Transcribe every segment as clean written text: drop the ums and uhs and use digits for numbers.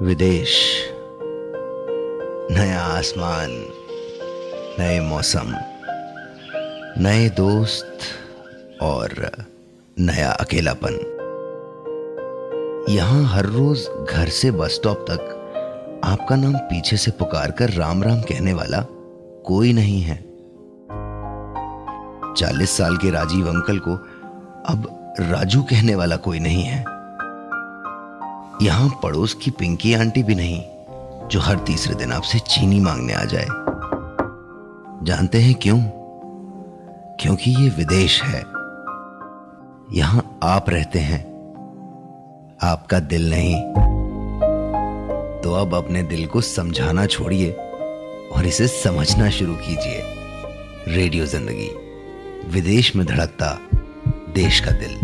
विदेश, नया आसमान, नए मौसम, नए दोस्त और नया अकेलापन। यहां हर रोज घर से बस स्टॉप तक आपका नाम पीछे से पुकार कर राम राम कहने वाला कोई नहीं है। 40 साल के राजीव अंकल को अब राजू कहने वाला कोई नहीं है। यहां पड़ोस की पिंकी आंटी भी नहीं, जो हर तीसरे दिन आपसे चीनी मांगने आ जाए। जानते हैं क्यों? क्योंकि ये विदेश है। यहां आप रहते हैं, आपका दिल नहीं। तो अब अपने दिल को समझाना छोड़िए और इसे समझना शुरू कीजिए। रेडियो जिंदगी, विदेश में धड़कता देश का दिल।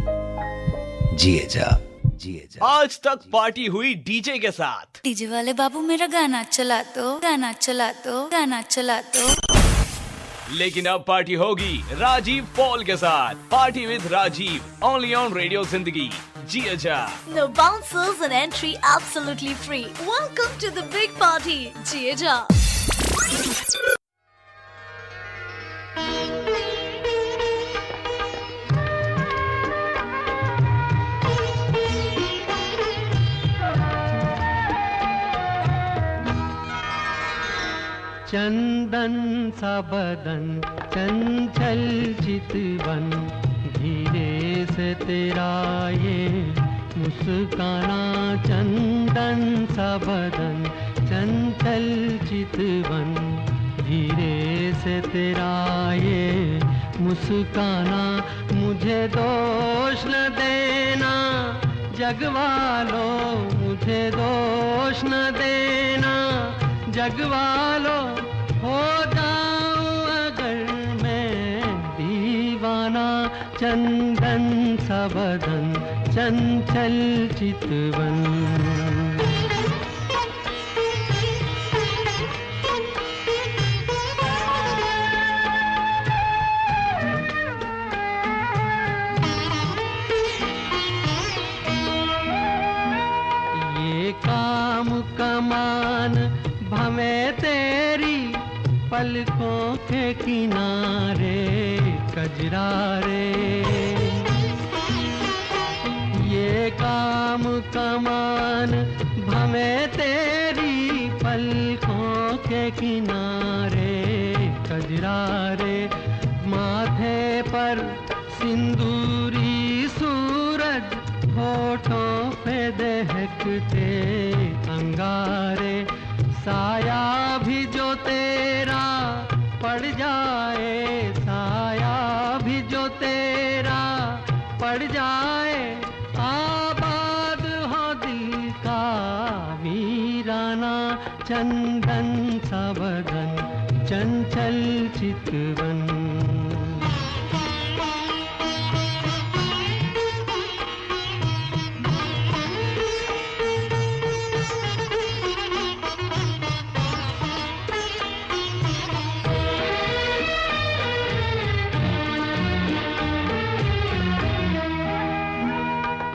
जिए जा, जिए जा। आज तक पार्टी हुई डीजे के साथ। डीजे वाले बाबू मेरा गाना चला दो, गाना चला दो, गाना चला दो। लेकिन अब पार्टी होगी राजीव पॉल के साथ। Party with Rajiv, only on radio Zindagi. जिए जा। No bouncers and entry absolutely free. Welcome to the big party. जिए जा। चंदन सा बदन, चंचल चितवन, धीरे से तेरा ये मुस्काना। चंदन सा बदन, चंचल चितवन, धीरे से तेरा ये मुस्काना। मुझे दोष न देना जगवालो, मुझे दोष न देना जगवालो। हो जाऊं अगर मैं दीवाना। चंदन सा बदन, चंचल चितवन। ये काम कमान भवे तेरी पलकों के किनारे कजरारे। ये काम कमान भवे तेरी पलकों के किनारे कजरारे। माथे पर सिंदूरी सूरज, होठों पे दहकते अंगारे। साया भी जो तेरा पड़ जाए, साया भी जो तेरा पड़ जाए। आबाद हो दिल का वीराना। चंदन सा बदन, चंचल चितवन।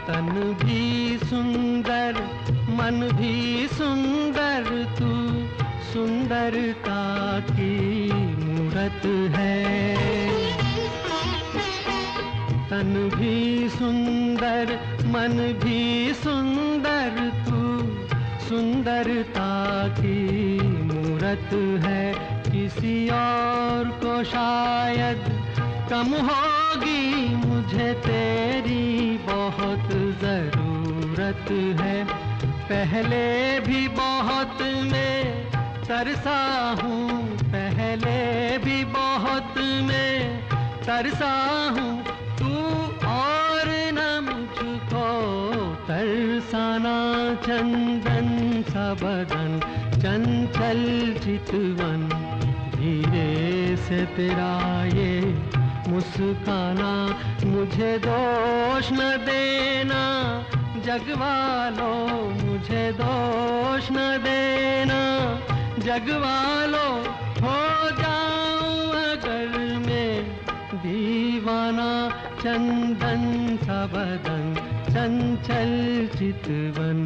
तन भी सुंदर, मन भी सुंदर, तू सुंदरता की मूरत है। तन भी सुंदर, मन भी सुंदर, तू सुंदरता की मूरत है। किसी और को शायद कम होगी, मुझे तेरी बहुत जरूरत है। पहले भी बहुत मैं तरसा हूँ, पहले भी बहुत मैं तरसा हूँ। तू और न मुझको तरसाना। चंदन सा बदन, चंचल चितवन, धीरे से तेरा ये मुस्काना। मुझे दोष न देना जगवालो, मुझे दोष न देना जगवालो। हो जाऊं अगर मैं दीवाना। चंदन सा बदन, चंचल चितवन।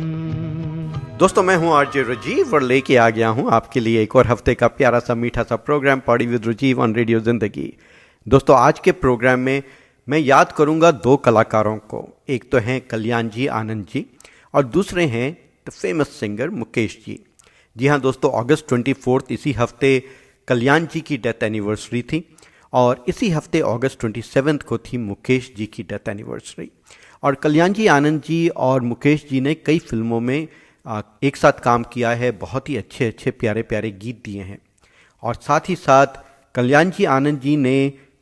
दोस्तों मैं हूं आरजे राजीव और लेके आ गया हूं आपके लिए एक और हफ्ते का प्यारा सा मीठा सा program party with Rajiv on radio Zindagi. दोस्तों आज के प्रोग्राम में मैं याद करूंगा दो कलाकारों को। एक तो हैं कल्याण जी आनंद जी और दूसरे हैं the famous singer Mukesh ji. जी हाँ दोस्तों, अगस्त 24 इसी हफ्ते कल्याण जी की डेथ एनिवर्सरी थी और इसी हफ्ते अगस्त 27 को थी मुकेश जी की डेथ एनिवर्सरी। और कल्याण जी आनंद जी और मुकेश जी ने कई फिल्मों में एक साथ काम किया है, बहुत ही अच्छे अच्छे प्यारे प्यारे गीत दिए हैं। और साथ ही साथ कल्याण जी आनंद जी ने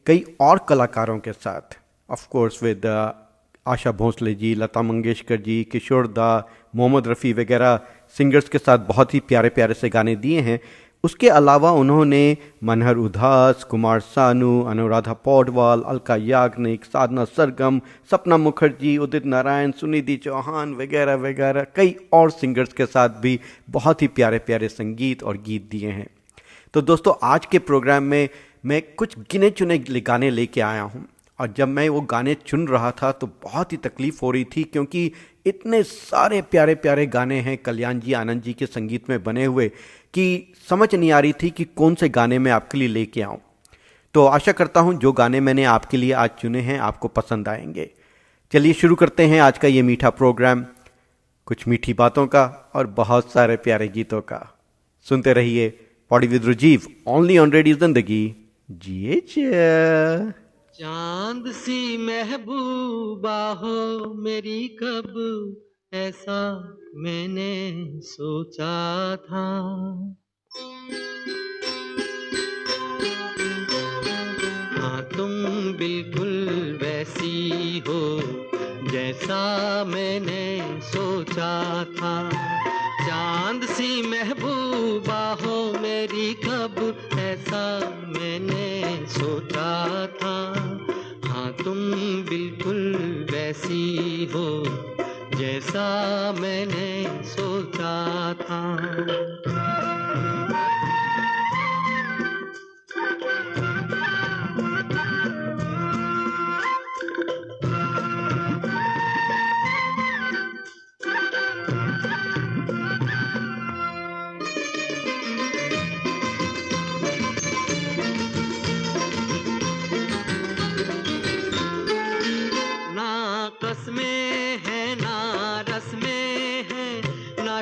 कई और कलाकारों के साथ, of course with Asha Bhosle ji, Lata Mangeshkar ji, किशोर दा, मोहम्मद रफ़ी वगैरह सिंगर्स के साथ बहुत ही प्यारे प्यारे से गाने दिए हैं। उसके अलावा उन्होंने मनहर उदास, कुमार सानू, अनुराधा पौडवाल, अलका याग्निक, साधना सरगम, सपना मुखर्जी, उदित नारायण, सुनिधि चौहान वगैरह वगैरह कई और सिंगर्स के साथ भी बहुत ही प्यारे प्यारे संगीत और गीत दिए हैं। तो दोस्तों आज के प्रोग्राम में मैं कुछ गिने चुने गाने लेके आया हूँ और जब मैं वो गाने चुन रहा था तो बहुत ही तकलीफ़ हो रही थी क्योंकि इतने सारे प्यारे प्यारे गाने हैं कल्याण जी आनंद जी के संगीत में बने हुए कि समझ नहीं आ रही थी कि कौन से गाने मैं आपके लिए लेके आऊँ। तो आशा करता हूँ जो गाने मैंने आपके लिए आज चुने हैं आपको पसंद आएंगे। चलिए शुरू करते हैं आज का ये मीठा प्रोग्राम, कुछ मीठी बातों का और बहुत सारे प्यारे गीतों का। सुनते रहिए party with Rajiv only on radio Zindagi. जिए चांद सी महबूबा हो मेरी, कब ऐसा मैंने सोचा था। हाँ तुम बिल्कुल वैसी हो जैसा मैंने सोचा था। चांद सी महबूबा हो मेरी, कब ऐसा मैंने सोचा था। हाँ तुम बिल्कुल वैसी हो जैसा मैंने सोचा था।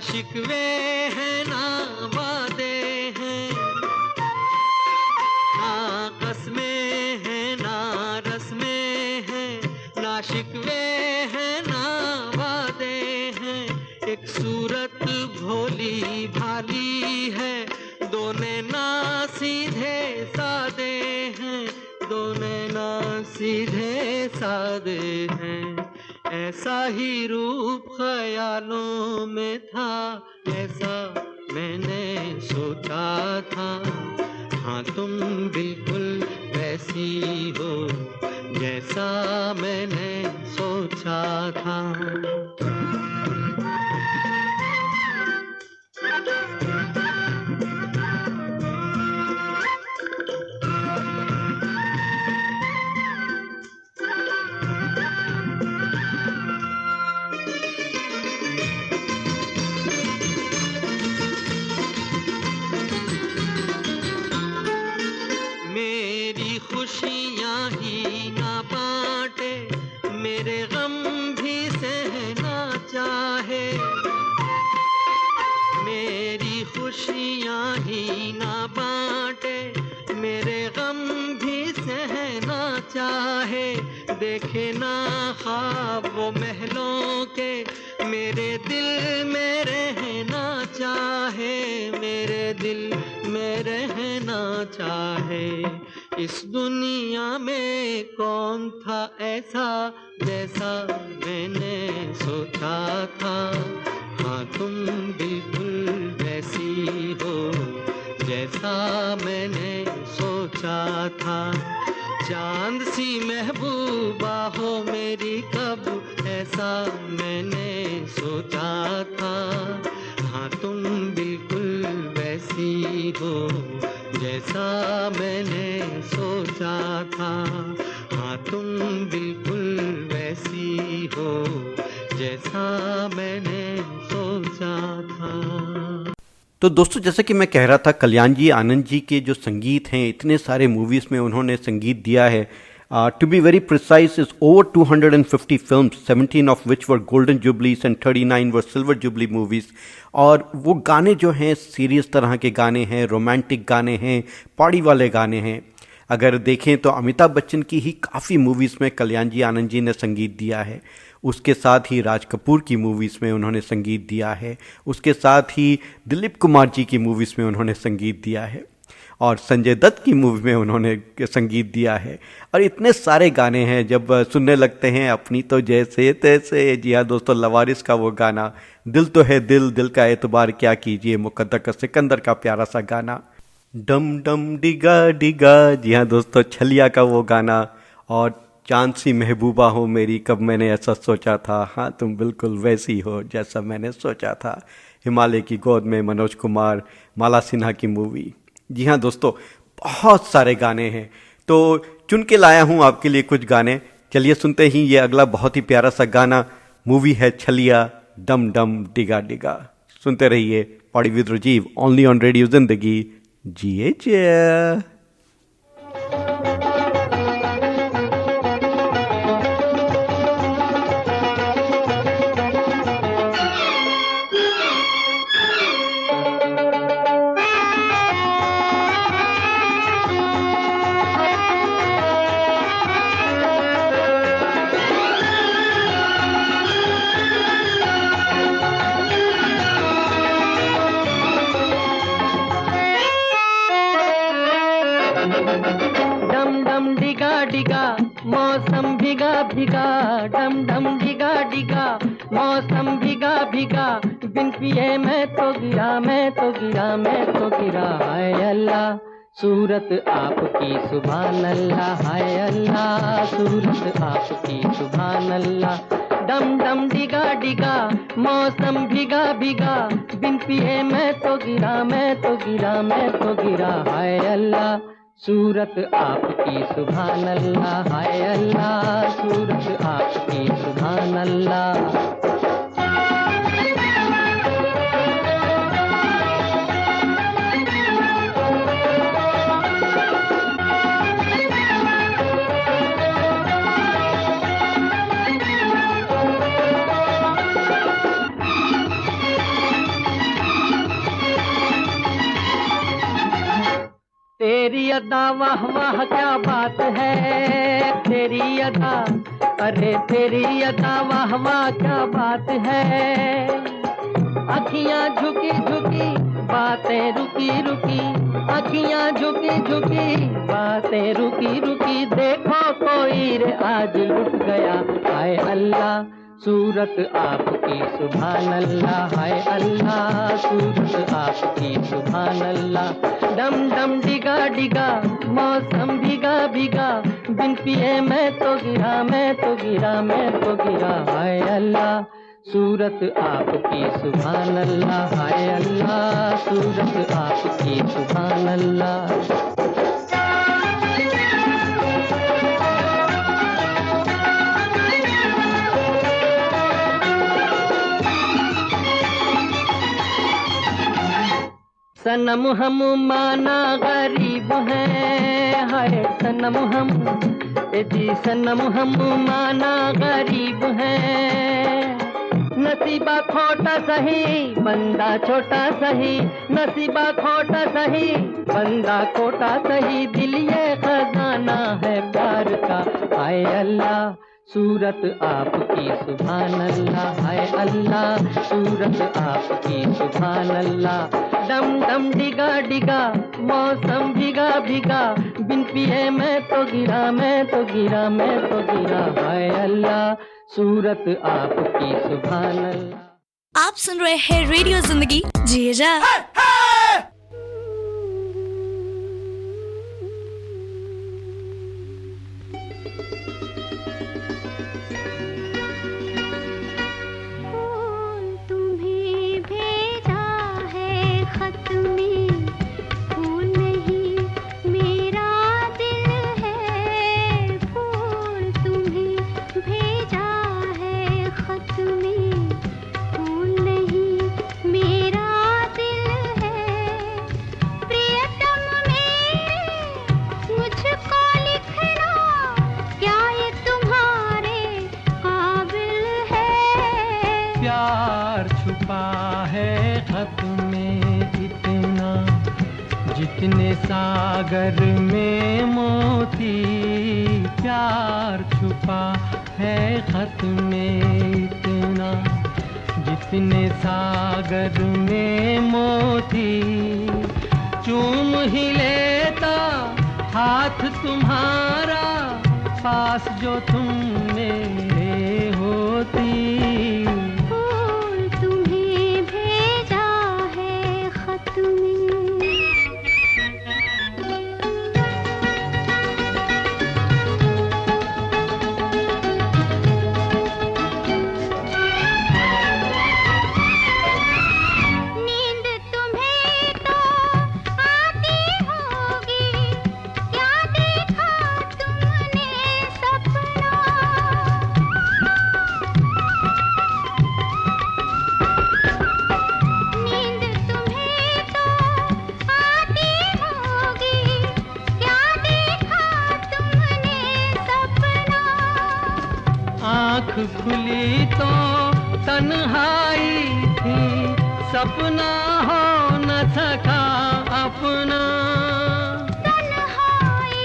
शिकवे हैं ना वादे हैं, ना कसमें हैं ना रस्में हैं, ना शिकवे हैं ना वादे हैं। एक सूरत भोली भाली है, दोनों ना सीधे सादे हैं, दोनों ना सीधे सादे हैं। ऐसा ही रूप ख्यालों में था, ऐसा मैंने सोचा था। हाँ तुम बिल्कुल वैसी हो जैसा मैंने सोचा था। खुशियाँ ही ना बांटे, मेरे गम भी सहना चाहे। मेरी खुशियाँ ही ना बांटे, मेरे गम भी सहना चाहे। देखे ना ख्वाब वो महलों के, मेरे दिल में रहना चाहे, मेरे दिल में रहना चाहे। इस दुनिया में कौन था ऐसा जैसा मैंने सोचा था। हाँ तुम बिल्कुल वैसी हो जैसा मैंने सोचा था। चांद सी महबूबा हो मेरी, कब ऐसा मैंने सोचा था। हाँ तुम बिल्कुल वैसी हो जैसा मैंने सोचा था। हाँ तुम बिल्कुल वैसी हो जैसा मैंने सोचा था। यहाँ। तो दोस्तों, जैसे कि मैं कह रहा था, कल्याण जी आनंद जी के जो संगीत हैं, इतने सारे मूवीज़ में उन्होंने संगीत दिया है. To be very precise, is over 250 films, 17 of which were golden jubilees and 39 were silver jubilee movies. और वो गाने जो हैं सीरियस तरह के गाने हैं, रोमांटिक गाने हैं, पार्टी वाले गाने हैं. अगर देखें तो अमिताभ बच्चन की ही काफ़ी मूवीज़ में कल्याण जी आनंद जी ने संगीत दिया है. उसके साथ ही राज कपूर की मूवीज़ में उन्होंने संगीत दिया है. उसके साथ ही दिलीप कुमार जी की मूवीज़ में उन्होंने संगीत दिया है. और संजय दत्त की मूवी में उन्होंने संगीत दिया है. और इतने सारे गाने हैं, जब सुनने लगते हैं अपनी तो जैसे तैसे. जी हाँ दोस्तों, लवारिस का वो गाना, दिल तो है दिल, दिल का एतबार क्या कीजिए, मुकद्दर का सिकंदर का प्यारा सा गाना, डम डम डिगा डिगा. जी हाँ दोस्तों, छलिया का वो गाना, और चांद सी महबूबा हो मेरी, कब मैंने ऐसा सोचा था, हाँ तुम बिल्कुल वैसी हो जैसा मैंने सोचा था. हिमालय की गोद में मनोज कुमार, माला सिन्हा की मूवी. जी हाँ दोस्तों, बहुत सारे गाने हैं. तो चुन के लाया हूँ आपके लिए कुछ गाने. चलिए सुनते ही ये अगला बहुत ही प्यारा सा गाना. मूवी है छलिया, डम डम डिगा डिगा. सुनते रहिए Poddy with Rajiv, only on radio Zindagi. जिए जिए. मौसम भीगा भीगा, डम डम भीगा भीगा, मौसम भीगा भीगा, बिन पिए मैं तो गिरा, मैं तो गिरा, मैं तो गिरा. हाय अल्लाह सूरत आपकी सुभान अल्लाह, हाय अल्लाह सूरत आपकी सुभान अल्लाह. डम डम डिगा डिगा, मौसम भीगा भीगा, बिन पिए मैं तो गिरा, मैं तो गिरा, मैं तो गिरा. हाय अल्लाह सूरत आपकी सुभान अल्लाह, हाय अल्लाह सूरत आपकी सुभान अल्लाह. तेरी अदा वाह वाह क्या बात है, तेरी अदा, अरे तेरी अदा वाह वाह क्या बात है. अखियां झुकी झुकी, बातें रुकी रुकी, अखियां झुकी झुकी, बातें रुकी रुकी, देखो कोई रे आज लुट गया. हाय अल्लाह सूरत आपकी सुभान अल्लाह, हाय अल्लाह सूरत आपकी सुभान अल्लाह. डम डम डिगा डिगा, मौसम भीगा भीगा, बिन पिए मैं तो गिरा, मैं तो गिरा, मैं तो गिरा. हाय अल्लाह सूरत आपकी सुभान अल्लाह, हाय अल्लाह सूरत आपकी सुभान अल्लाह. सनम हम माना गरीब हैं, हाय सनम हम, जी सनम हम माना गरीब हैं. नसीबा खोटा सही, बंदा छोटा सही, नसीबा खोटा सही, बंदा खोटा सही, दिल ये खजाना है प्यार का. हाय अल्लाह सूरत आपकी सुभान अल्लाह, हाय अल्लाह सूरत आपकी सुभान अल्लाह. डम डम डिगा डिगा, मौसम भीगा भीगा, बिन पिए मैं तो गिरा, मैं तो गिरा, मैं तो गिरा. हाय अल्लाह सूरत आपकी सुभान अल्लाह. आप सुन रहे हैं रेडियो जिंदगी, जी जा. मेरा छुपा है खत में इतना, जितने सागर में मोती, प्यार छुपा है खत में इतना, जितने सागर में मोती। चूम ही लेता हाथ तुम्हारा, पास जो तुम मेरे होती। फूल तुम्हें भेजा है खत में। नींद तुम्हें तो आती होगी, क्या देखा तुमने सपना। नींद तुम्हें तो आती होगी, क्या देखा तुमने सपना। आँख खुली तो तन्हाई थी, सपना हो न सका अपना। तन्हाई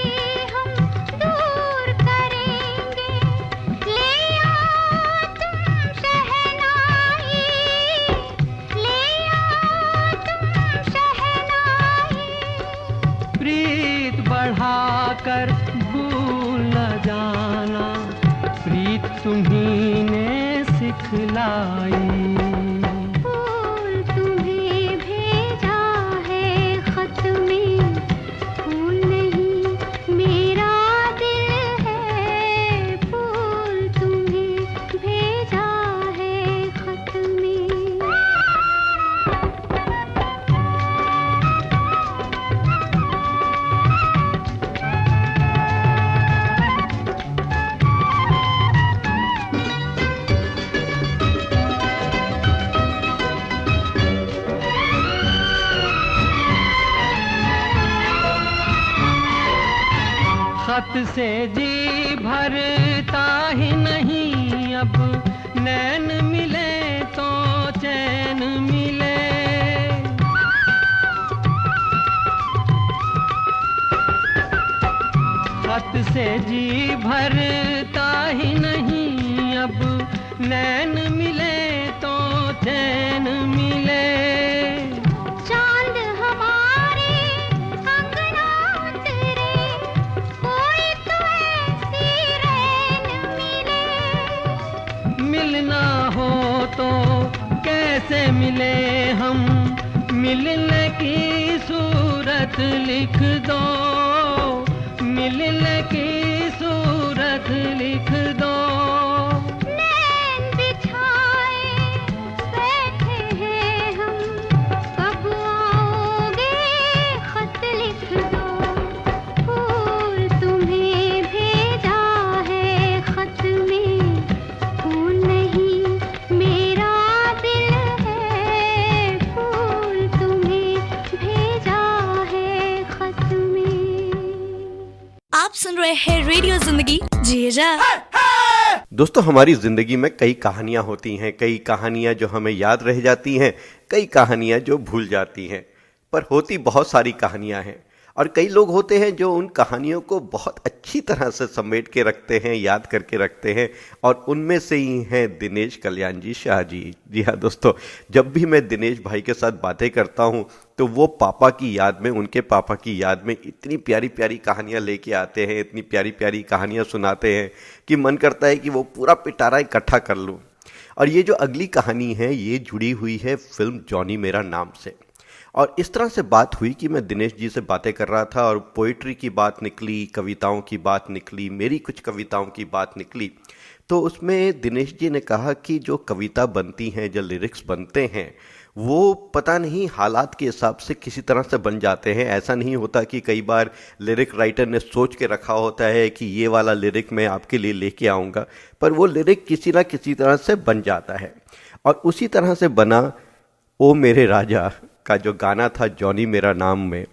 हम दूर करेंगे, ले आओ तुम शहनाई, ले आओ तुम शहनाई। प्रीत बढ़ाकर भूल न जाना, प्रीत तुम्ही ने सिखलाई। फूल तुम्हें भेजा है खत में, फूल नहीं मेरा दिल है। फूल तुम्हें भेजा है खत में। खत से जी भरता ही नहीं, अब नैन मिले तो चैन मिले। खत से जी भरता ही नहीं, अब नैन मिले तो चैन मिले। चांद हमारे अंगना उतरे, कोई तो ऐसी रैन मिले। मिलना हो तो कैसे मिले हम, मिलने की सूरत लिख दो, मिलने की सूरत लिख दो। नैन बिछाए बैठे हैं हम, कब आओगे खत लिख दो। फूल तुम्हें भेजा है खत में, फूल नहीं मेरा दिल है। फूल तुम्हें भेजा है खत में। आप सुन रहे हैं रेडियो जिंदगी, जिए जा। दोस्तों, हमारी ज़िंदगी में कई कहानियाँ होती हैं, कई कहानियाँ जो हमें याद रह जाती हैं, कई कहानियाँ जो भूल जाती हैं, पर होती बहुत सारी कहानियाँ हैं। और कई लोग होते हैं जो उन कहानियों को बहुत अच्छी तरह से समेट के रखते हैं, याद करके रखते हैं, और उनमें से ही हैं दिनेश कल्याण जी शाह जी। जी हाँ दोस्तों, जब भी मैं दिनेश भाई के साथ बातें करता हूँ तो वो पापा की याद में, उनके पापा की याद में इतनी प्यारी प्यारी कहानियाँ लेके आते हैं, इतनी प्यारी प्यारी कहानियाँ सुनाते हैं कि मन करता है कि वो पूरा पिटारा इकट्ठा कर लूँ। और ये जो अगली कहानी है, ये जुड़ी हुई है फिल्म जॉनी मेरा नाम से। और इस तरह से बात हुई कि मैं दिनेश जी से बातें कर रहा था और पोइट्री की बात निकली, कविताओं की बात निकली, मेरी कुछ कविताओं की बात निकली। तो उसमें दिनेश जी ने कहा कि जो कविता बनती हैं, जो लिरिक्स बनते हैं, वो पता नहीं हालात के हिसाब से किसी तरह से बन जाते हैं। ऐसा नहीं होता कि कई बार लिरिक राइटर ने सोच के रखा होता है कि ये वाला लिरिक मैं आपके लिए लेके आऊँगा, पर वो लिरिक किसी ना किसी तरह से बन जाता है। और उसी तरह से बना ओ मेरे राजा का जो गाना था जॉनी मेरा नाम में,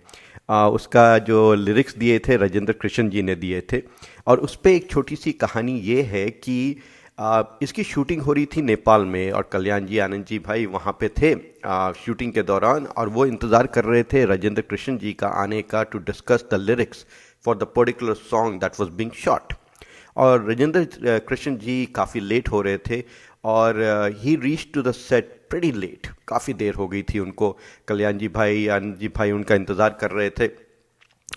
उसका जो लिरिक्स दिए थे राजेंद्र कृष्ण जी ने दिए थे। और उस पर एक छोटी सी कहानी ये है कि इसकी शूटिंग हो रही थी नेपाल में और कल्याण जी आनंद जी भाई वहाँ पे थे शूटिंग के दौरान, और वो इंतज़ार कर रहे थे राजेंद्र कृष्ण जी का आने का to discuss the lyrics for the particular song that was being shot. और राजेंद्र कृष्ण जी काफ़ी लेट हो रहे थे और he reach to the set pretty late, काफ़ी देर हो गई थी उनको। कल्याण जी भाई आनंद जी भाई उनका इंतज़ार कर रहे थे,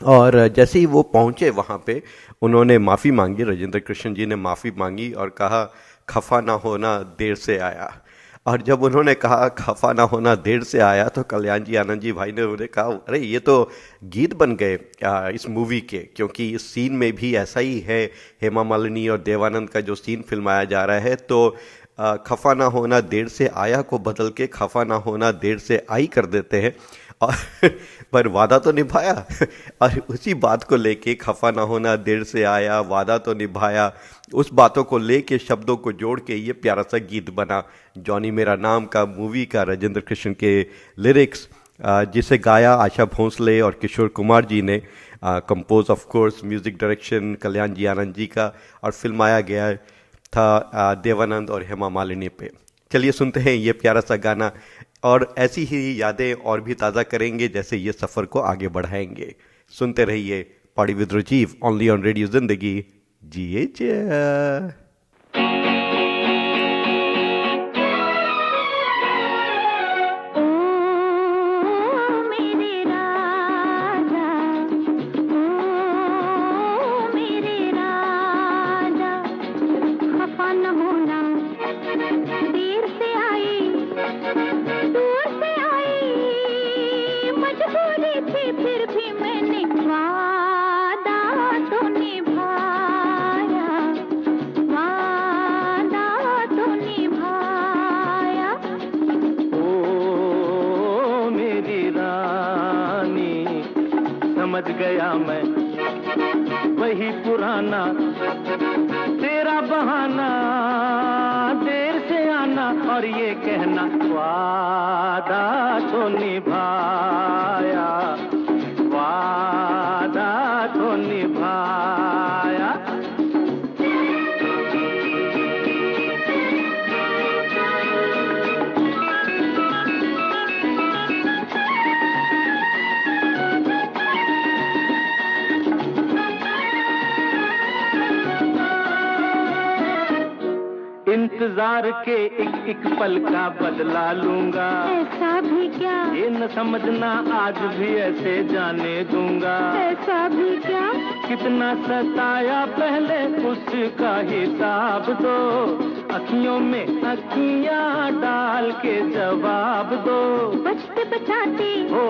और जैसे ही वो पहुंचे वहाँ पे उन्होंने माफ़ी मांगी, राजेंद्र कृष्ण जी ने माफ़ी मांगी और कहा खफा ना होना देर से आया। और जब उन्होंने कहा खफा ना होना देर से आया तो कल्याण जी आनंद जी भाई ने उन्हें कहा अरे ये तो गीत बन गए इस मूवी के, क्योंकि इस सीन में भी ऐसा ही है, हेमा मालिनी और देवानंद का जो सीन फिल्माया जा रहा है, तो खफा ना होना देर से आया को बदल के खफा ना होना देर से आई कर देते हैं। और पर वादा तो निभाया और उसी बात को लेके खफा ना होना देर से आया, वादा तो निभाया, उस बातों को लेके शब्दों को जोड़ के ये प्यारा सा गीत बना जॉनी मेरा नाम का, मूवी का, राजेंद्र कृष्ण के लिरिक्स, जिसे गाया आशा भोंसले और किशोर कुमार जी ने, compose of course, music direction Kalyan ji Anand ji का, और फिल्माया गया था देवानंद और हेमा मालिनी पे। चलिए सुनते हैं ये प्यारा सा गाना और ऐसी ही यादें और भी ताज़ा करेंगे जैसे ये सफ़र को आगे बढ़ाएंगे। सुनते रहिए party with Rajiv only on radio Zindagi. जिए जा। समझ गया मैं वही पुराना तेरा बहाना, देर से आना और ये कहना वादा तो निभाया, वादा तो निभाया। इंतजार के एक पल का बदला लूंगा, ऐसा भी क्या, ये न समझना आज भी ऐसे जाने दूंगा, ऐसा भी क्या, कितना सताया पहले उसका हिसाब दो, अखियों में अखियां डाल के जवाब दो। बचते बचाते हो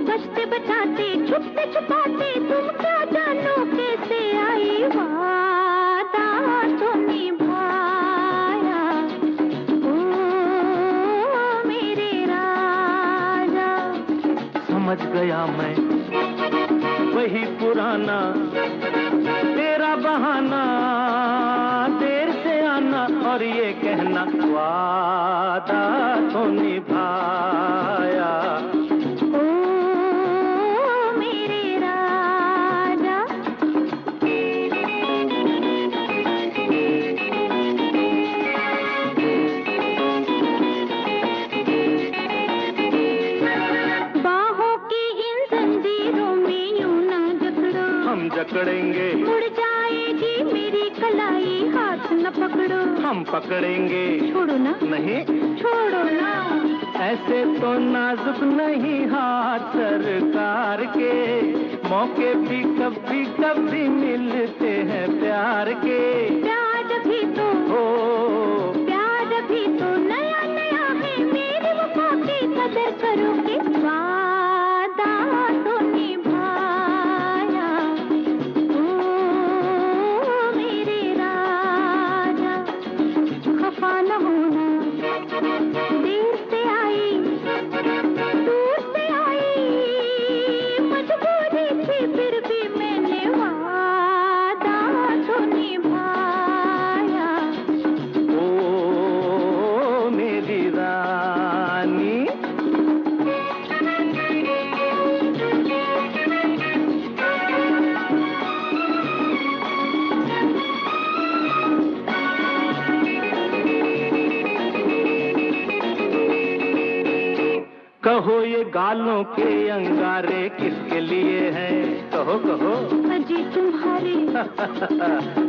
बचते बचाते छुपते छुपाते तुम क्या जानो कैसे आई, वादा तो निभाया, ओ मेरे राजा। समझ गया मैं वही पुराना तेरा बहाना, देर से आना और ये कहना वादा तो निभाया, ओ मेरे राजा। बाहों की इन जंजीरों में यूं ना जकड़ो, हम जकड़ेंगे, उड़ जाएगी मेरी कलाई, हाथ न पकड़ो, हम पकड़ेंगे, छोड़ो ना, नहीं छोड़ो ना, ऐसे तो नाजुक नहीं हाथ सरकार के, मौके भी कभी कभी मिलते हैं प्यार के। प्यार भी तो हो प्यार भी तो नया नया है, मेरी वफा की कदर करोगे, वादा तो निभाया, ओ मेरे राजा। खफा न होना देर से आई, दूर से आई, मजबूरी थी फिर भी मैंने वादा तो निभाया, ओ मेरी रानी। कहो ये गालों के अंगारे किसके लिए हैं? कहो कहो। अजी तुम्हारे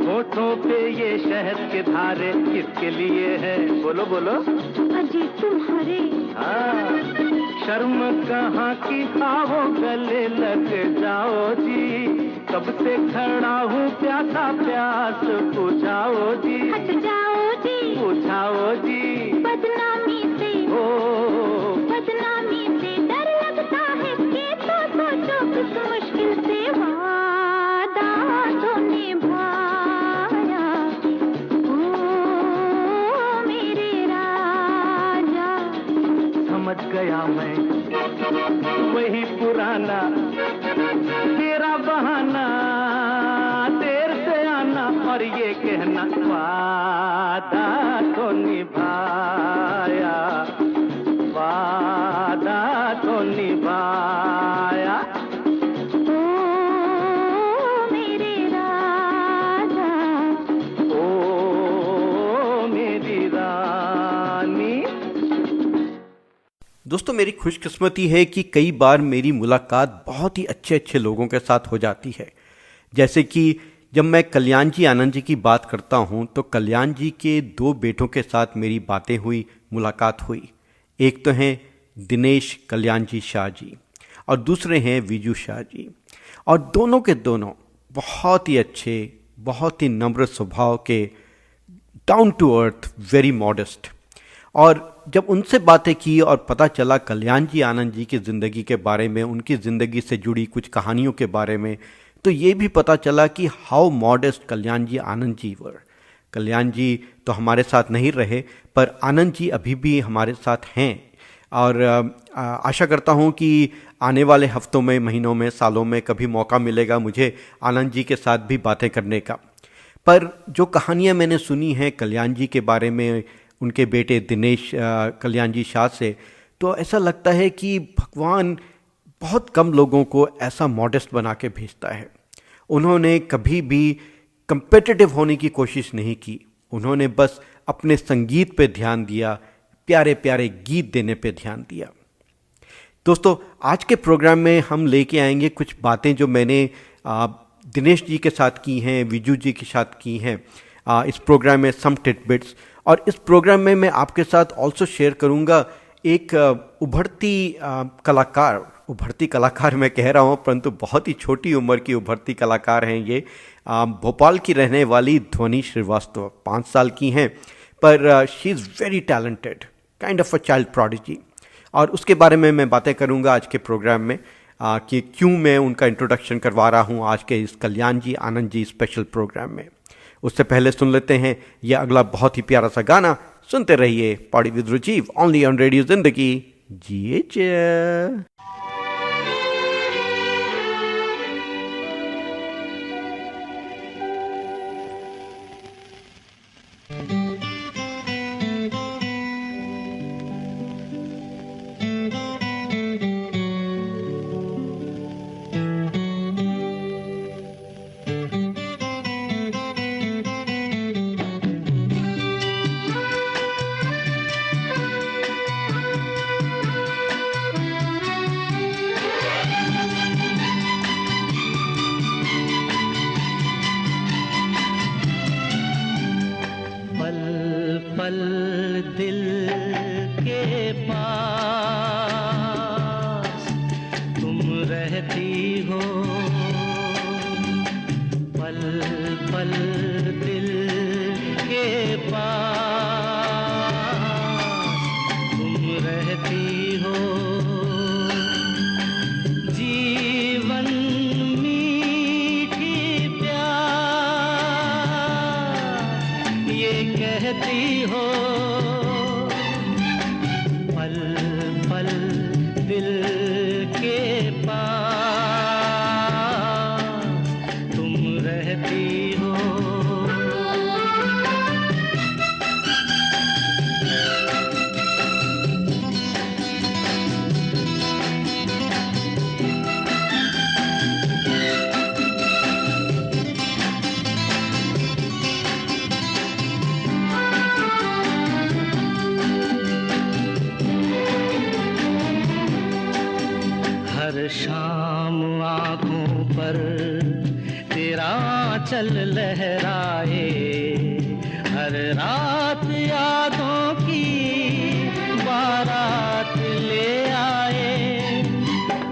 होठों पे ये शहद के धारे किसके लिए हैं? बोलो बोलो। अजी तुम्हारे हाँ, शर्म कहाँ की खाओ, गले लग जाओ जी। कब से खड़ा हूँ प्यासा प्यास पूछाओ जी। हट जाओ जी, पूछाओ जी। बदनामी से ओ बदनामी से डर लगता है कि तो सोचो किस मुश्किल से वादा तो निभाया। ओ मेरे राजा, समझ गया मैं वही पुराना तेरा बहाना, देर से आना और ये कहना वादा तो निभाया, वादा तो निभाया। ओ मेरे राजा, ओ मेरी रानी। दोस्तों, मेरी खुशकिस्मती है कि कई बार मेरी मुलाकात बहुत ही अच्छे अच्छे लोगों के साथ हो जाती है। जैसे कि जब मैं कल्याण जी आनंद जी की बात करता हूं तो कल्याण जी के 2 बेटों के साथ मेरी बातें हुई, मुलाकात हुई। एक तो हैं दिनेश कल्याण जी शाह जी और दूसरे हैं विजू शाह जी, और दोनों के दोनों बहुत ही अच्छे, बहुत ही नम्र स्वभाव के, down to earth, very modest. और जब उनसे बातें की और पता चला कल्याण जी आनंद जी की ज़िंदगी के बारे में, उनकी ज़िंदगी से जुड़ी कुछ कहानियों के बारे में, तो ये भी पता चला कि हाउ मॉडेस्ट कल्याण जी आनंद जी वर। कल्याण जी तो हमारे साथ नहीं रहे, पर आनंद जी अभी भी हमारे साथ हैं। और आशा करता हूँ कि आने वाले हफ्तों में, महीनों में, सालों में कभी मौका मिलेगा मुझे आनंद जी के साथ भी बातें करने का। पर जो कहानियाँ मैंने सुनी हैं कल्याण जी के बारे में, उनके बेटे दिनेश कल्याण जी शाह से, तो ऐसा लगता है कि भगवान बहुत कम लोगों को ऐसा मॉडेस्ट बना के भेजता है। उन्होंने कभी भी कंपेटिटिव होने की कोशिश नहीं की, उन्होंने बस अपने संगीत पे ध्यान दिया, प्यारे प्यारे गीत देने पे ध्यान दिया। दोस्तों, आज के प्रोग्राम में हम लेके आएंगे कुछ बातें जो मैंने दिनेश जी के साथ की हैं, विजू जी के साथ की हैं इस प्रोग्राम में, सम टिटबिट्स। और इस प्रोग्राम में मैं आपके साथ ऑल्सो शेयर करूंगा एक उभरती कलाकार मैं कह रहा हूं, परंतु बहुत ही छोटी उम्र की उभरती कलाकार हैं ये। भोपाल की रहने वाली ध्वनि श्रीवास्तव 5 साल की हैं, पर she is very talented, kind of a child prodigy. और उसके बारे में मैं बातें करूंगा आज के प्रोग्राम में कि क्यों मैं उनका इंट्रोडक्शन करवा रहा हूं आज के इस कल्याण जी आनंद जी स्पेशल प्रोग्राम में। उससे पहले सुन लेते हैं ये अगला बहुत ही प्यारा सा गाना। सुनते रहिए Poddy with Rajiv, only on radio Zindagi. जी हर शाम आँखों पर तेरा चल लहराए, हर रात यादों की बारात ले आए।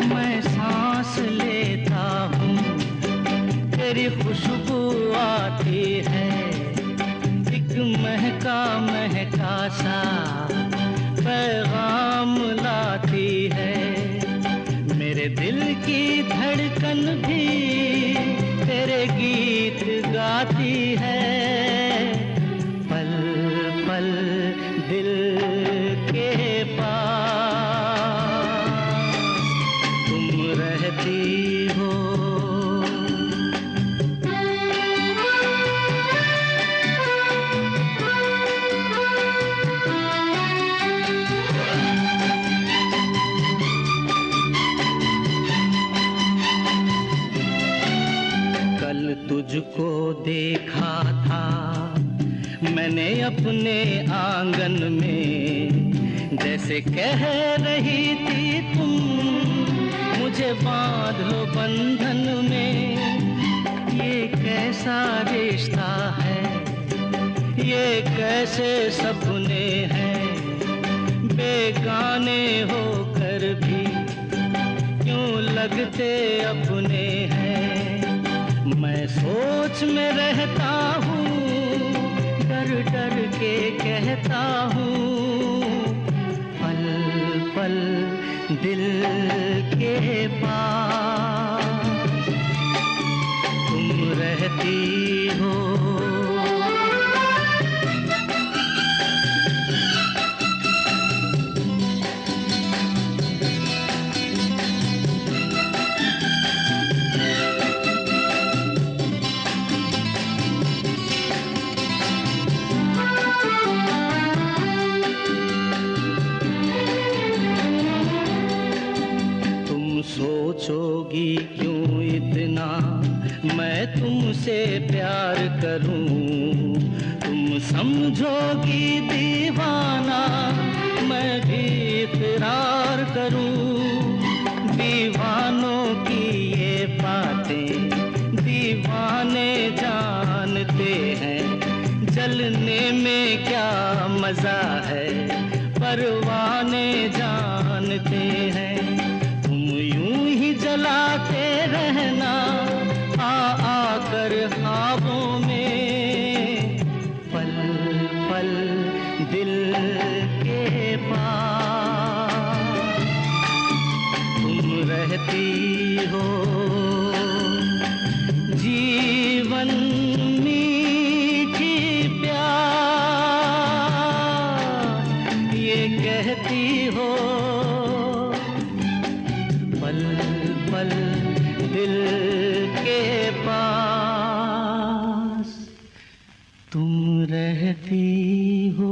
मैं सांस लेता हूँ तेरी खुशबू आती है, एक महका महका सा पैगाम लाती है। मेरे दिल की धड़कन भी तेरे गीत गाती है, पल पल दिल के पास तुम रहती हो। तुझको देखा था मैंने अपने आंगन में, जैसे कह रही थी तुम मुझे बांध लो बंधन में। ये कैसा रिश्ता है, ये कैसे सपने हैं, बेगाने होकर भी क्यों लगते अपने हैं। मैं सोच में रहता हूँ, डर डर के कहता हूँ, पल पल दिल के पास तुम रहती हो। सोचोगी क्यों इतना मैं तुमसे प्यार करूं, तुम समझोगी दीवाना मैं भी इकरार करूं। दीवानों की ये बातें दीवाने जानते हैं, जलने में क्या मजा है परवाने जानते हैं। जलाते रहना आकर ख्वाबों में, पल पल दिल के पास तुम रहती हो। जीवन मीठी प्यार ये कहती हो, पल पल दिल के पास तुम रहती हो।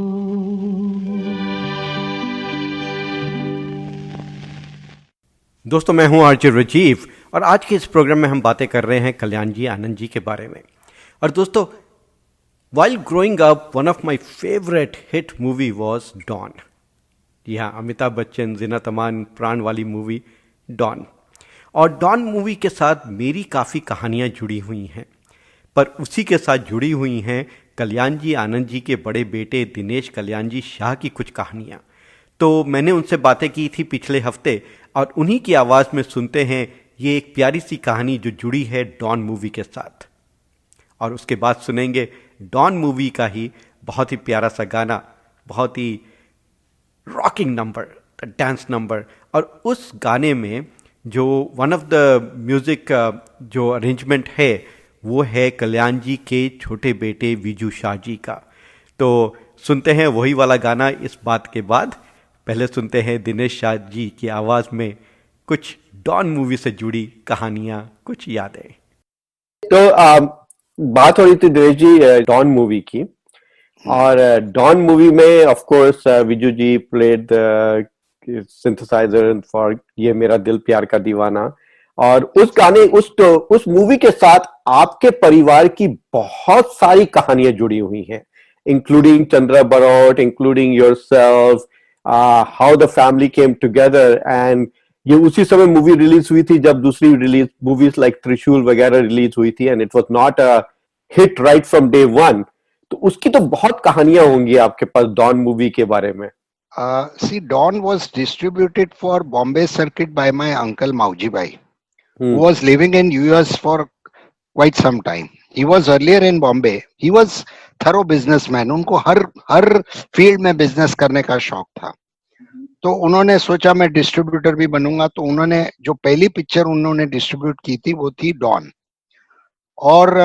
दोस्तों, मैं हूं आरजे राजीव और आज के इस प्रोग्राम में हम बातें कर रहे हैं कल्याण जी आनंद जी के बारे में। और दोस्तों, while growing up one of my favourite hit movie was Don. जी हाँ, अमिताभ बच्चन, ज़ीनत अमान प्राण वाली मूवी डॉन। और डॉन मूवी के साथ मेरी काफ़ी कहानियाँ जुड़ी हुई हैं, पर उसी के साथ जुड़ी हुई हैं कल्याण जी आनंद जी के बड़े बेटे दिनेश कल्याण जी शाह की कुछ कहानियाँ। तो मैंने उनसे बातें की थी पिछले हफ्ते और उन्हीं की आवाज़ में सुनते हैं ये एक प्यारी सी कहानी जो जुड़ी है डॉन मूवी के साथ। और उसके बाद सुनेंगे डॉन मूवी का ही बहुत ही प्यारा सा गाना, बहुत ही रॉकिंग नंबर, डांस नंबर। और उस गाने में जो वन ऑफ द म्यूज़िक जो अरेंजमेंट है वो है कल्याण जी के छोटे बेटे विजू शाह जी का। तो सुनते हैं वही वाला गाना इस बात के बाद। पहले सुनते हैं दिनेश शाह जी की आवाज़ में कुछ डॉन मूवी से जुड़ी कहानियाँ, कुछ यादें। तो बात हो रही थी दिनेश जी डॉन मूवी की, और डॉन मूवी में of course Viju ji played the synthesizer for ये मेरा दिल प्यार का दीवाना। और उस गाने उस मूवी के साथ आपके परिवार की बहुत सारी कहानियां जुड़ी हुई हैं, including Chandra Barot, including yourself, how the family came together and ये उसी समय मूवी रिलीज हुई थी जब दूसरी रिलीज मूवीज लाइक त्रिशूल वगैरह रिलीज हुई थी, and it was not a hit right from day one. तो उसकी तो बहुत कहानियां होंगी आपके पास डॉन मूवी के बारे में. See, Dawn was distributed for Bombay circuit by my uncle Mauji Bhai, who was living in US for quite some time. He was earlier in Bombay. He was thorough businessman. उनको हर field में business करने का शौक था. तो उन्होंने सोचा मैं डिस्ट्रीब्यूटर भी बनूंगा. तो उन्होंने जो पहली पिक्चर उन्होंने डिस्ट्रीब्यूट की थी वो थी डॉन. और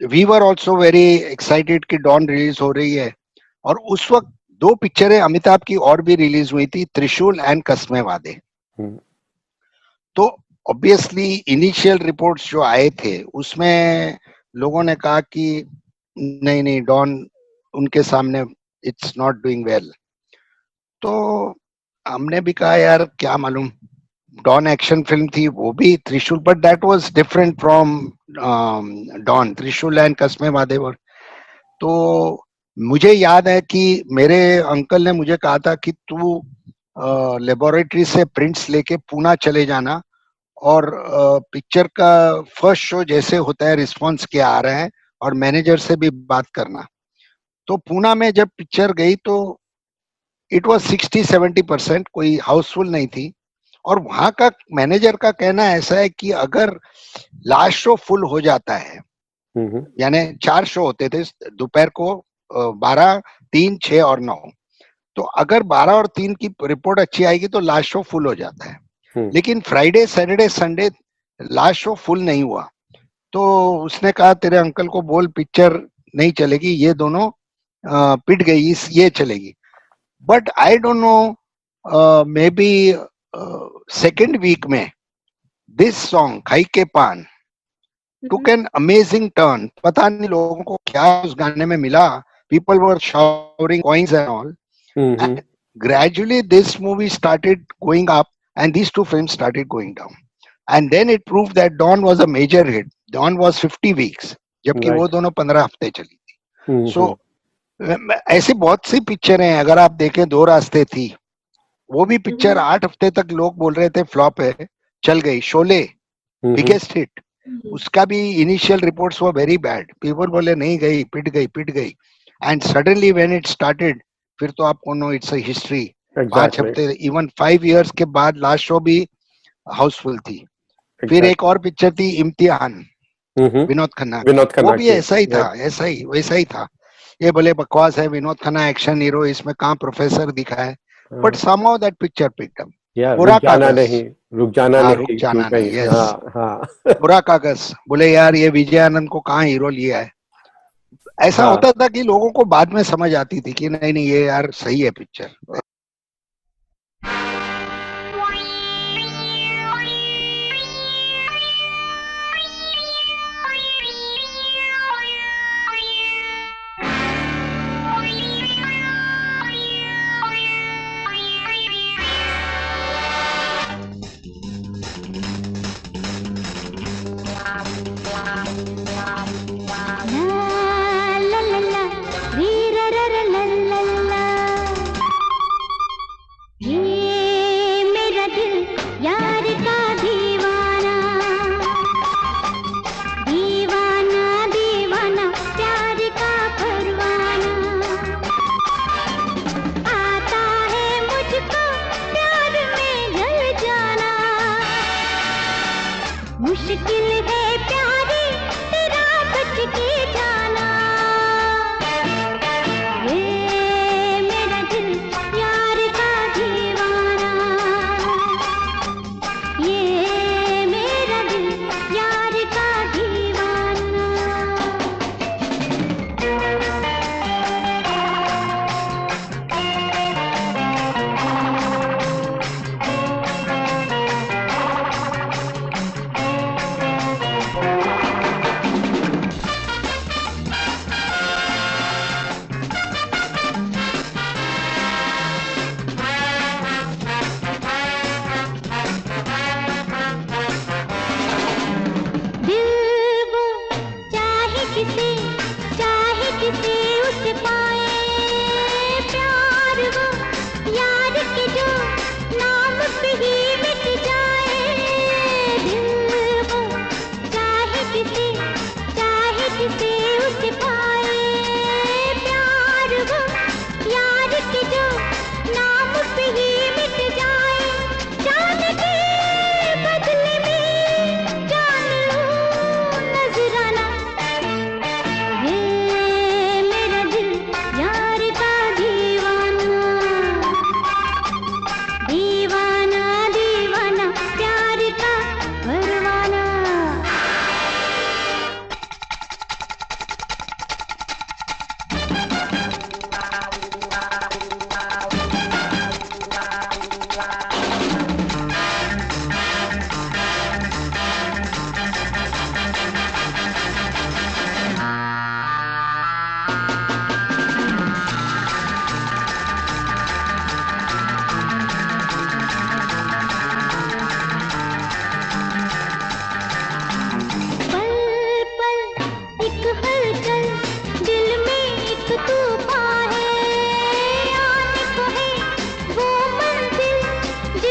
we were also very excited कि डॉन रिलीज हो रही है. और उस वक्त 2 पिक्चरें अमिताभ की और भी रिलीज हुई थी, त्रिशूल एंड कस्मे वादे. तो ऑब्वियसली इनिशियल रिपोर्ट्स जो आए थे उसमें लोगों ने कहा कि नहीं डॉन उनके सामने इट्स नॉट डूइंग वेल. तो हमने भी कहा यार क्या मालूम, डॉन एक्शन फिल्म थी, वो भी Trishul, but that was different from Don. Trishul and Kasme Vaade were. तो मुझे याद है कि मेरे अंकल ने मुझे कहा था कि तू लेबोरेटरी से प्रिंट्स लेके पूना चले जाना और पिक्चर का फर्स्ट शो जैसे होता है रिस्पांस क्या आ रहा है और मैनेजर से भी बात करना. तो पूना में जब पिक्चर गई तो इट वाज 60-70%, कोई हाउसफुल नहीं थी. और वहां का मैनेजर का कहना ऐसा है कि अगर लास्ट शो फुल हो जाता है, यानी 4 शो होते थे दोपहर को, 12, 3, 6 और 9. तो अगर 12 और 3 की रिपोर्ट अच्छी आएगी तो लास्ट शो फुल हो जाता है. लेकिन Friday, Saturday, Sunday last show full नहीं हुआ. तो उसने कहा तेरे अंकल को बोल पिक्चर नहीं चलेगी, ये दोनों पिट गई, ये चलेगी. But I don't know, maybe second week में दिस सॉन्ग खाई के पान took an amazing turn. पता नहीं लोगों को क्या उस गाने में मिला. People were showering coins and all. And gradually this movie started going up and these 2 films started going down. And then it proved that Dawn was a major hit. Dawn was 50 weeks, जबकि वो दोनों 15 हफ्ते चली थी. So ऐसी बहुत सी पिक्चरें हैं. अगर आप देखें 2 रास्ते थी, वो भी पिक्चर 8 हफ्ते तक लोग बोल रहे थे फ्लॉप है, चल गई. शोले बिगेस्ट हिट, उसका भी initial reports were very bad. People बोले नहीं गई, पिट गई. And suddenly when it started, फिर तो आपको नो इट्स अ हिस्ट्री. 5 हफ्ते, इवन 5 इयर्स के बाद लास्ट शो भी हाउसफुल थी. फिर एक और पिक्चर थी इम्तिहान, विनोद खन्ना, वो भी ऐसा ही था, वैसा ही था. ये बोले बकवास है, विनोद खन्ना एक्शन हीरो, इसमें कहाँ प्रोफेसर दिखा है. But somehow that picture picked up. रुक जाना नहीं. यस, बुरा कागज. बोले यार ये विजय आनंद को कहाँ हीरो लिया है. ऐसा होता था कि लोगों को बाद में समझ आती थी कि नहीं ये यार सही है पिक्चर.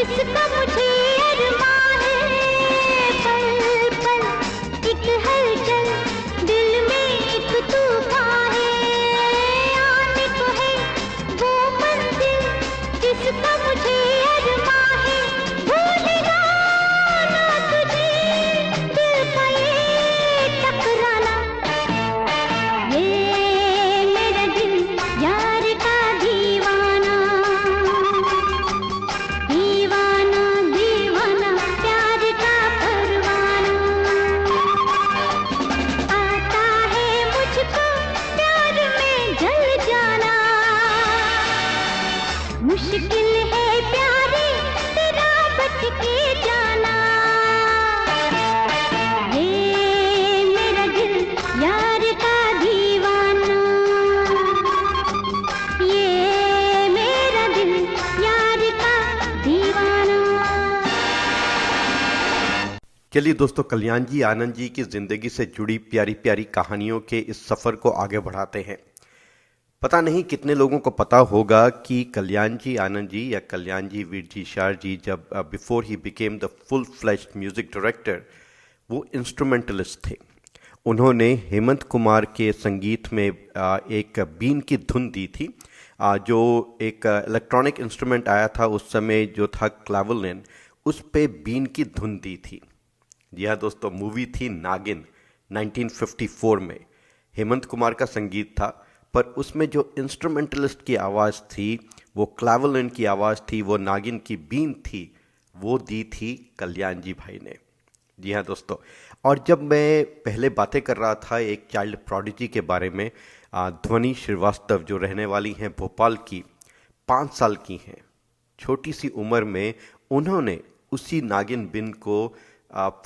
जिसका मुझे अरमान है, पल पल एक हलचल, दिल में एक तूफान है, आने को है वो मंजिल जिसका मुझे अरमान है, भूलेगा ना तुझे दिल का ये टकराना, ये मेरा दिल यार का दीवाना, दीवाना दीवाना प्यार का परवाना, आता है मुझको प्यार में जल जाना, मुश्किल है प्यारे तेरा बच के जाना, ये मेरा दिल यार का दीवाना, ये मेरा दिल यार का दीवाना। चलिए दोस्तों, कल्याण जी आनंद जी की जिंदगी से जुड़ी प्यारी प्यारी कहानियों के इस सफर को आगे बढ़ाते हैं। पता नहीं कितने लोगों को पता होगा कि कल्याण जी आनंद जी या कल्याण जी वीर जी शार जी जब before he became the full fleshed music director, वो इंस्ट्रूमेंटलिस्ट थे। उन्होंने हेमंत कुमार के संगीत में एक बीन की धुन दी थी, जो एक इलेक्ट्रॉनिक इंस्ट्रूमेंट आया था उस समय जो था क्लावलिन, उस पे बीन की धुन दी थी। जी हाँ दोस्तों, मूवी थी नागिन 1954 में। हेमंत कुमार का संगीत था, पर उसमें जो इंस्ट्रूमेंटलिस्ट की आवाज़ थी वो क्लावलिन की आवाज़ थी, वो नागिन की बीन थी, वो दी थी कल्याण जी भाई ने। जी हाँ दोस्तों, और जब मैं पहले बातें कर रहा था एक चाइल्ड प्रोडिजी के बारे में, ध्वनि श्रीवास्तव जो रहने वाली हैं भोपाल की, 5 साल की हैं, छोटी सी उम्र में उन्होंने उसी नागिन बिन को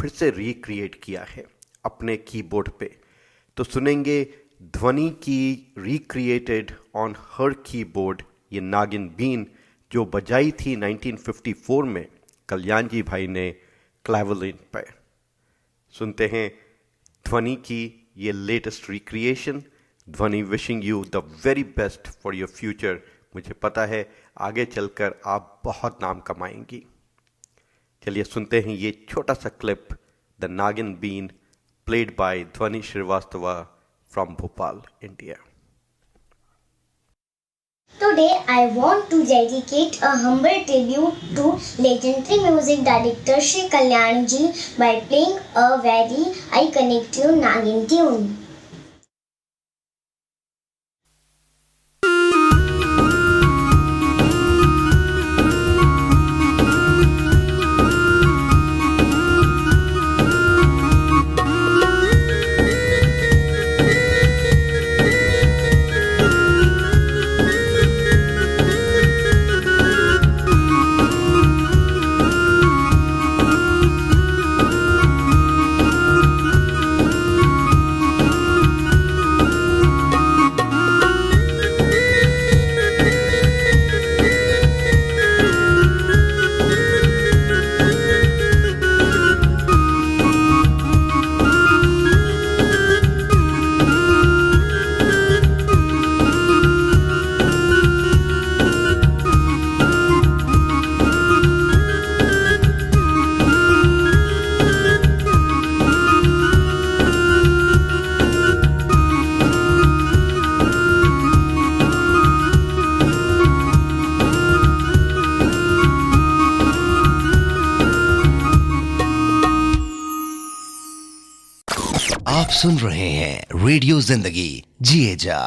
फिर से रिक्रिएट किया है अपने कीबोर्ड पे। तो सुनेंगे ध्वनि की रिक्रिएटेड ऑन हर कीबोर्ड ये नागिन बीन जो बजाई थी 1954 में कल्याण जी भाई ने क्लावलिन पर। सुनते हैं ध्वनि की ये लेटेस्ट रिक्रिएशन। ध्वनि wishing you the very best for your future. मुझे पता है आगे चलकर आप बहुत नाम कमाएंगी। चलिए सुनते हैं ये छोटा सा क्लिप, द नागिन been played by Dhwani Srivastava from Bhopal, India. Today I want to dedicate a humble tribute to legendary music director Shri Kalyan ji by playing a very iconic tune, Nagin tune. आप सुन रहे हैं radio Zindagi, जिए जा।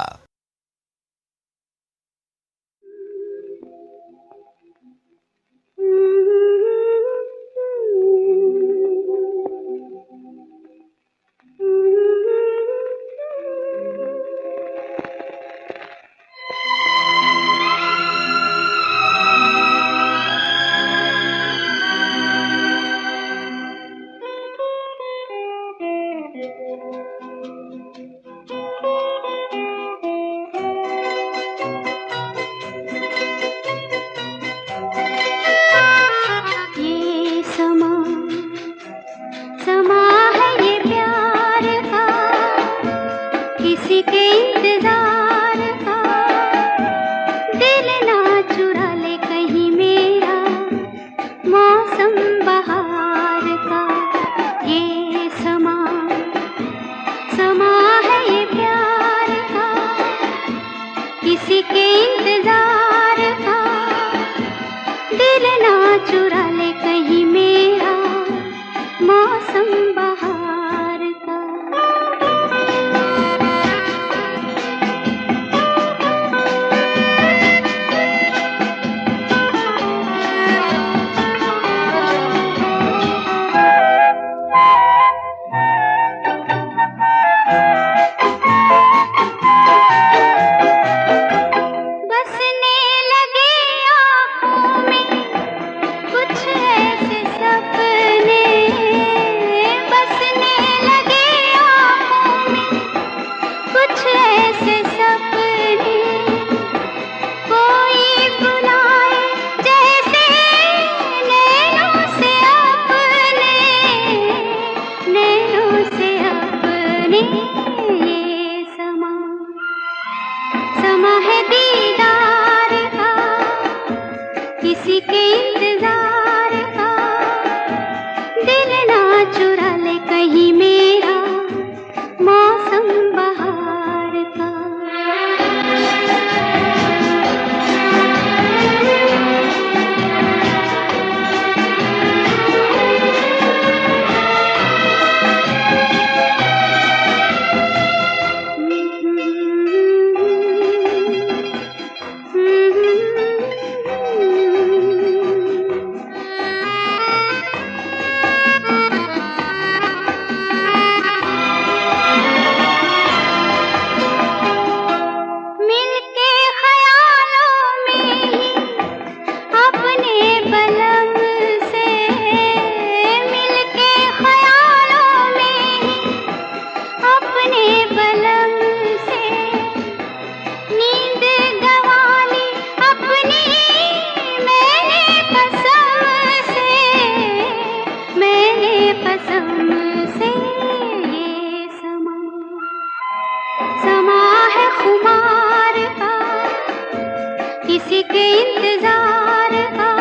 इंतजार का,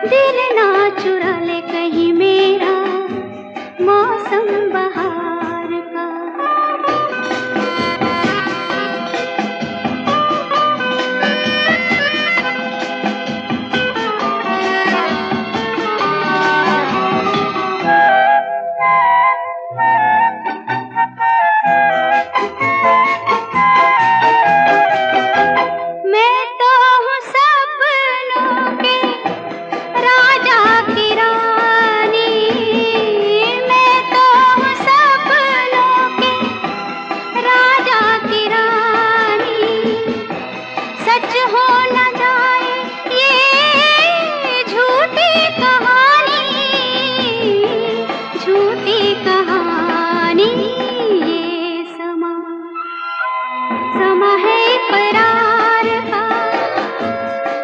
दिल ना चुरा ले कहीं मेरा मौसम बहार का। मैं तो हूँ सपनों के राजा की रानी, मैं तो हूँ सपनों के राजा की रानी। सच हो न जाए ये झूठी कहानी, झूठी कहानी। ये समा है इकरार का,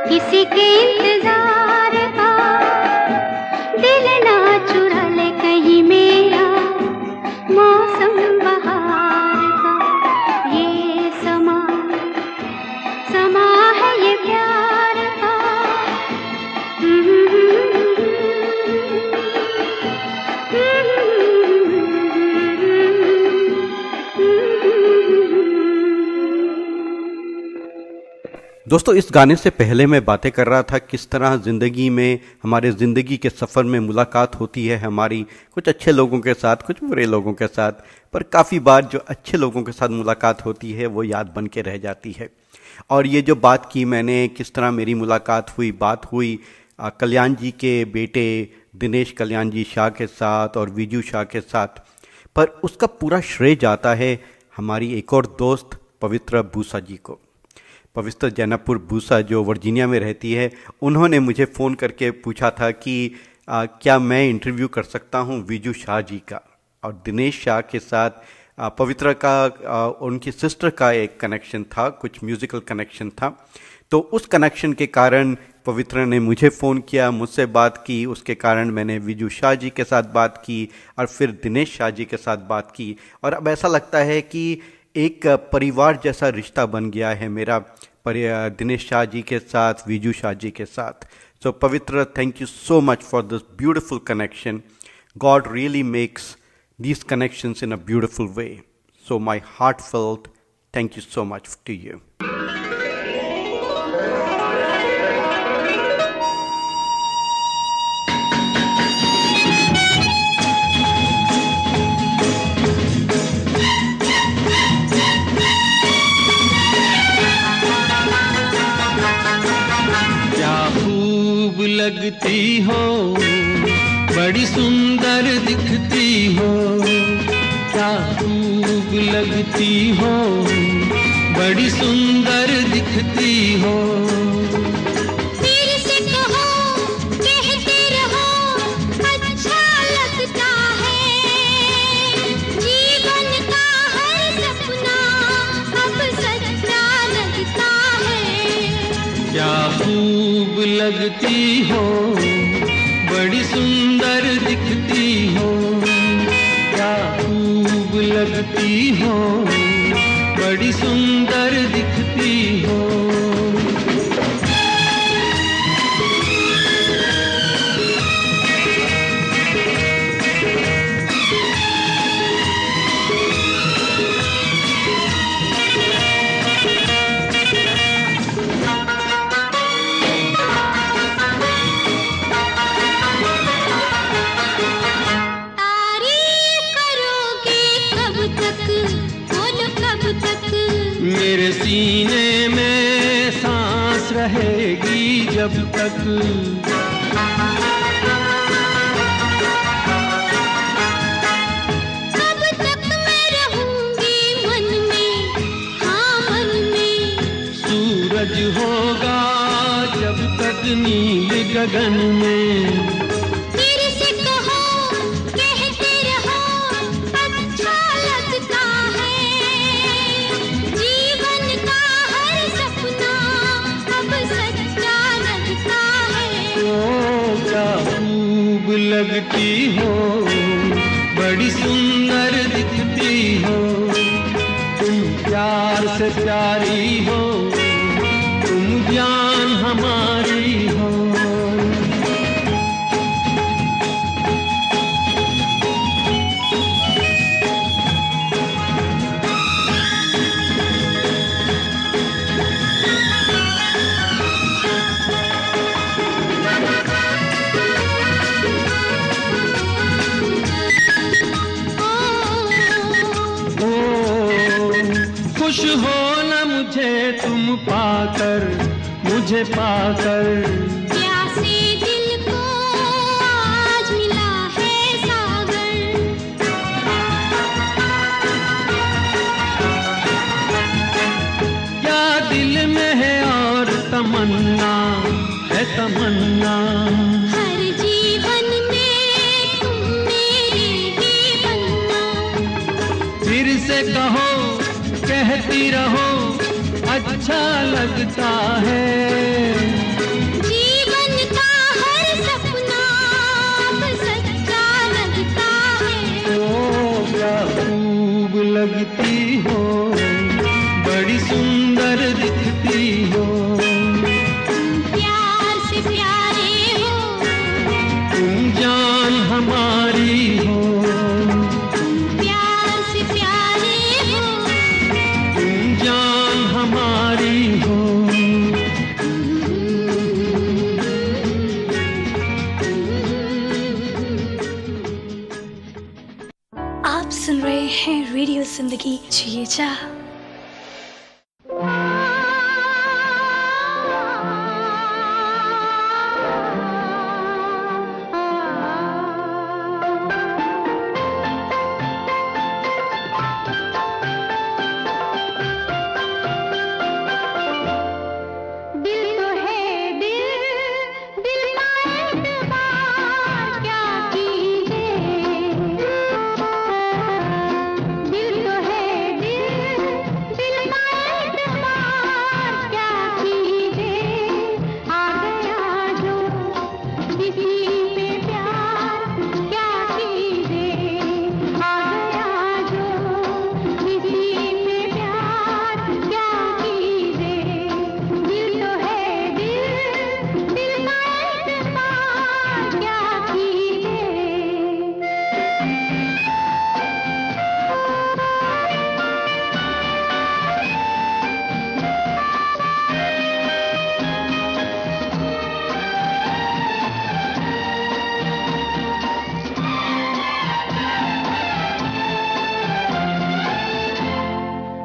किसी के इंतजार का, दिल ना चुरा ले कहीं मेरा मौसम बहार का। ये समा है ये प्यार का। दोस्तों, इस गाने से पहले मैं बातें कर रहा था किस तरह ज़िंदगी में, हमारे ज़िंदगी के सफ़र में मुलाकात होती है हमारी कुछ अच्छे लोगों के साथ, कुछ बुरे लोगों के साथ, पर काफ़ी बार जो अच्छे लोगों के साथ मुलाकात होती है वो याद बन के रह जाती है। और ये जो बात की मैंने, किस तरह मेरी मुलाकात हुई, बात हुई कल्याण जी के बेटे दिनेश कल्याण जी शाह के साथ और विजू शाह के साथ, पर उसका पूरा श्रेय जाता है हमारी एक और दोस्त पवित्र बूसा जी को। पवित्र जैनापुर बूसा जो वर्जीनिया में रहती है, उन्होंने मुझे फ़ोन करके पूछा था कि क्या मैं इंटरव्यू कर सकता हूं विजू शाह जी का। और दिनेश शाह के साथ पवित्र का उनकी सिस्टर का एक कनेक्शन था, कुछ म्यूज़िकल कनेक्शन था। तो उस कनेक्शन के कारण पवित्र ने मुझे फ़ोन किया, मुझसे बात की, उसके कारण मैंने विजू शाह जी के साथ बात की और फिर दिनेश शाह जी के साथ बात की। और अब ऐसा लगता है कि एक परिवार जैसा रिश्ता बन गया है मेरा दिनेश शाह जी के साथ, विजू शाह जी के साथ। सो पवित्र, thank you so much for this beautiful connection. God really makes these connections in a beautiful way. So my heartfelt thank you so much to you. क्या खूब लगती हो, बड़ी सुंदर दिखती हो, क्या खूब लगती हो, बड़ी सुंदर दिखती हो। फिर से कहो, कहते रहो, अच्छा लगता है। जीवन का हर सपना अब सच्चा लगता है। क्या खूब लगती हो, बड़ी सुंदर दिखती हो, क्या खूब लगती हो, बड़ी सुंदर दिखती हो। मेरे सीने में सांस रहेगी जब तक, तब तक मैं रहूंगी मन में, हाँ मन में। सूरज होगा जब तक नील गगन में। फिर से कहो, कहते रहो, अच्छा लगता है। जीवन का हर सपना अब सच्चा लगता है। ओ क्या खूब लगती हो, बड़ी सुंदर दिखती हो, तुम प्यार से प्यारी हो, तुम जान पाकर मुझे पाकर प्यासे दिल को आज मिला है सागर। क्या दिल में है और तमन्ना है तमन्ना, हर जीवन में तुम मेरे ही बनना। फिर से कहो कहती रहो अच्छा लगता है। जीवन का हर सपना अब सच्चा लगता है। ओ क्या खूब लगती हो, बड़ी सुंदर दिखती हो, प्यार से प्यारे हो, तुम जान हमारी हो, प्यार से प्यारे हो, तुम जान हमारी हो। आप सुन रहे हैं रेडियो जिंदगी जिए जा। दिल तो है दिल, दिल का एतबार क्या कीजिए। दिल तो है दिल, दिल का एतबार क्या कीजिए। आ गया जो किसी पे प्यार क्या कीजिए। आ गया जो किसी पे प्यार क्या कीजिए। दिल तो है दिल, दिल का एतबार क्या कीजिए।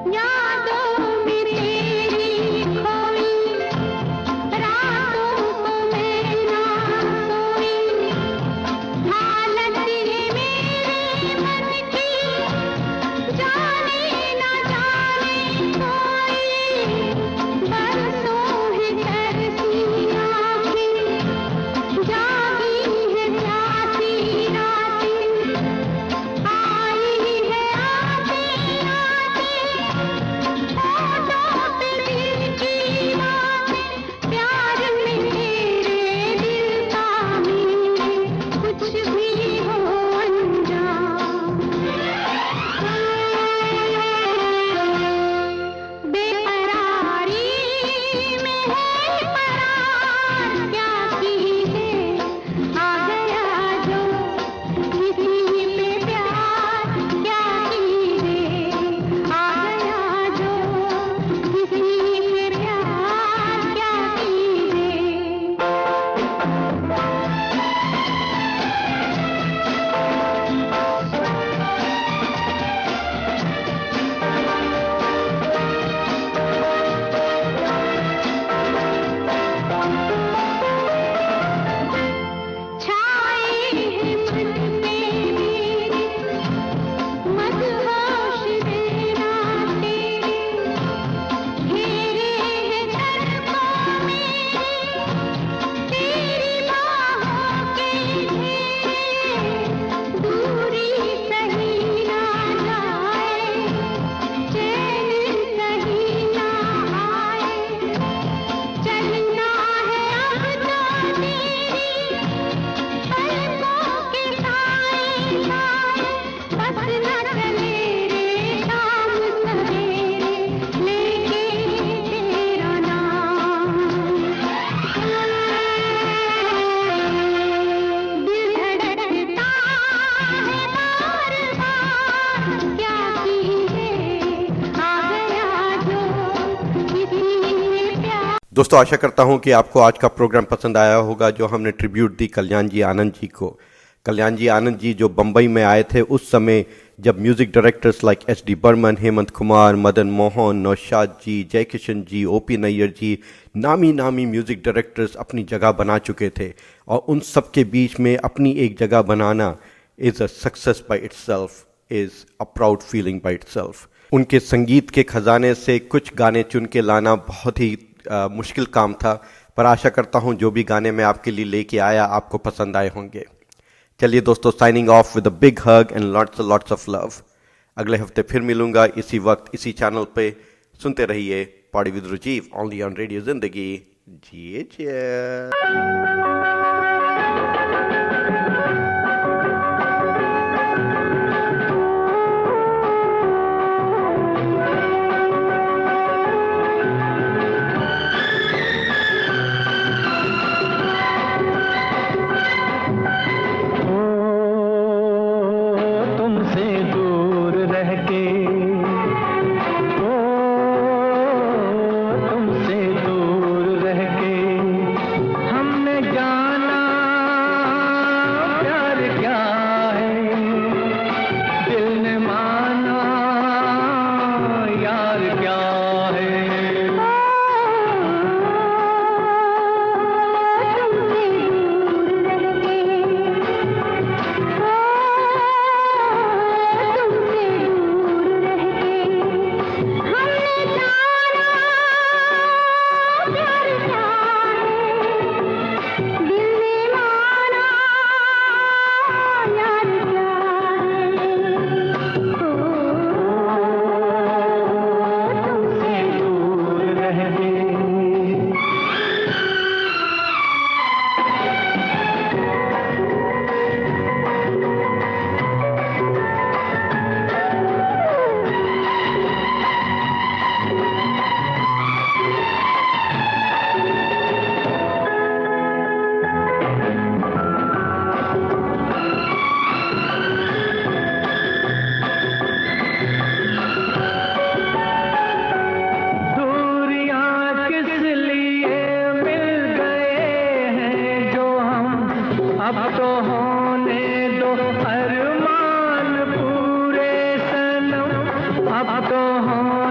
यादों में तेरी खोई, रातों को मैं ना सोई। हालत ये मेरे मन की जाने ना जाने कोई। बरसों है तरसी आँखें, जागी है प्यासी रातें। आई है आते आते होठों पे दिल की बातें। प्यार में तेरे दिल का मेरे कुछ भी हो अनजान। बेकरारी में है करार क्या कीजिए। आ गया जो किसी पे प्यार क्या कीजिए। आ गया जो किसी पे प्यार क्या कीजिए। छाए हैं मन में मेरे मदहोश देना तेरे। घेरे हैं तड़पों मेरे तेरी बाहों के घेरे। दूरी सही ना जाए, चैन सही ना आए। चलना है अब तो तेरी पलकों के साए साए। बस न चले रे शाम सवेरे लेके तेरा नाम। दिल धड़कता है बार बार क्या कीजिए। आ गया जो किसी पे प्यार। दोस्तों आशा करता हूं कि आपको आज का प्रोग्राम पसंद आया होगा, जो हमने ट्रिब्यूट दी कल्याण जी आनंद जी को। कल्याण जी आनंद जी जो बम्बई में आए थे उस समय जब music directors like S D. Burman, Hemant Kumar, Madan Mohan, Naushad ji, Jaikishan ji, O P. Nayyar ji, नामी म्यूजिक डायरेक्टर्स अपनी जगह बना चुके थे और उन सब के बीच में अपनी एक जगह बनाना is a success by itself, is a proud feeling by itself. उनके संगीत के खजाने से कुछ गाने चुन के लाना बहुत ही मुश्किल काम था, पर आशा करता हूँ जो भी गाने मैं आपके लिए लेके आया आपको पसंद आए होंगे। चलिए दोस्तों, signing off with a big hug and lots of love. अगले हफ्ते फिर मिलूंगा इसी वक्त इसी चैनल पे। सुनते रहिए party with Rajiv, only on radio Zindagi. जी। अब तो होने दो अरमान पूरे सनम, अब तो होने